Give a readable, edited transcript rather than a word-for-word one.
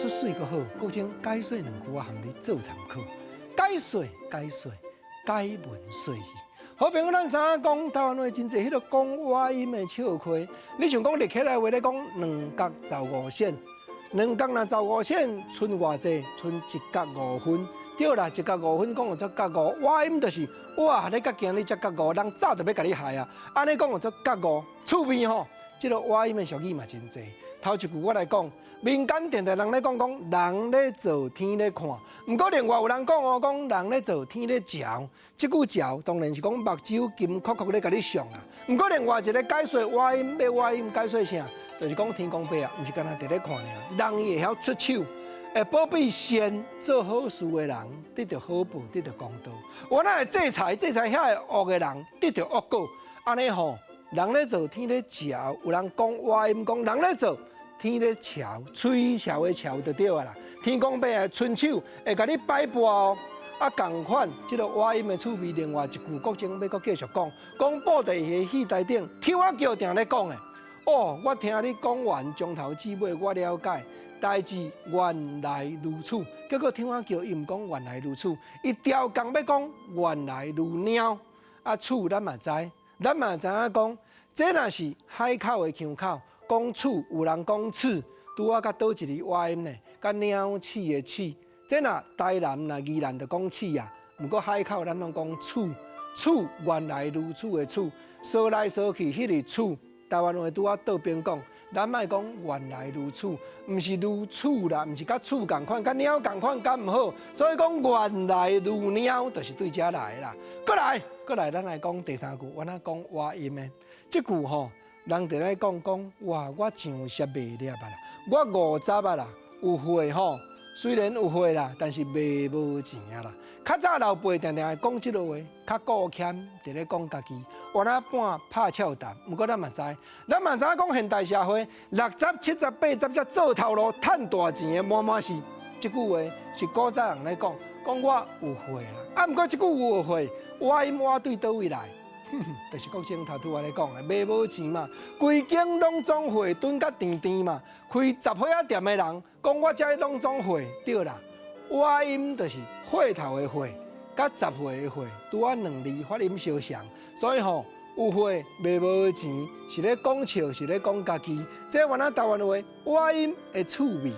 说水个好，国情解说两句啊，含你做参考。解说，解文说义。好朋友，咱知影讲台湾话真侪迄个讲外音的笑话。你像讲立起来话咧讲两角15线，两角若15线，剩偌济？剩一角5分。对啦，一角5分讲有做角5，外音就是哇，你甲惊你才角5，人早就要甲你害啊！安尼讲有做角5，趣味吼。即个外音的俗语嘛真侪。头一句我来讲，民间定定人咧讲人咧做天咧看，毋过另外有人讲讲人咧做天咧嚼。即句嚼当然是讲目睭金酷酷咧甲你上啊。毋过另外一个解说外音，要外音解说啥？就是讲天公伯啊，毋是干那伫咧看尔，人伊会晓出手。会保庇善做好事的人，得到好报，得到公道。我那会制裁遐个恶的人，得到恶果。安尼吼，人咧做，天咧嚼。有人讲话音讲，人咧做，天咧瞧，吹瞧的瞧就对啊啦。天公伯啊，伸手会甲你摆布哦。啊，共款，即个话音的趣味，另外一句国情要继续讲，讲布袋戏戏台顶，听我叫定咧讲的。哦，我听你讲完，从头至尾我了解。代志原来如此，结果听我叫伊毋讲原来如此，伊调讲要讲原来如鸟。啊，厝咱嘛知，咱嘛知影讲，这若是海口的腔口，讲厝有人讲厝，拄啊甲倒一个话音呢，甲鸟鼠的鼠。这若台南若宜兰就讲鼠啊，毋过海口咱拢讲厝，厝原来如此的厝，说来说去迄个厝，台湾话拄啊倒边讲。咱莫讲原来如此，毋是如此啦，毋是甲厝共款，甲鸟共款，敢毋好。所以讲原来如鸟，就是对遮来啦。过来，咱来讲第三句，我那讲话音的。即句吼，人伫咧讲哇，我上涉袂了啦，我50啊啦，有货吼，虽然有货啦，但是卖无钱啊啦。较早老辈定定讲即个话，较顾谦，伫咧讲家己。我那半拍俏谈，毋过咱嘛知讲现代社会60、70、80才做头路、赚大钱的满满是。即句话是古早人咧讲我有货啦。啊，毋过即句有货，话音话对倒位来？就是国情头拄仔咧讲的，卖无钱嘛，规间拢总货，蹲甲甜甜嘛。开10岁仔店的人讲我遮拢总货，对啦。话音就是货头的货。甲10岁的岁，拄啊2字发音相像，所以吼有岁卖无钱，是咧讲笑，是咧讲家己。这原来台湾话话音的趣味啦。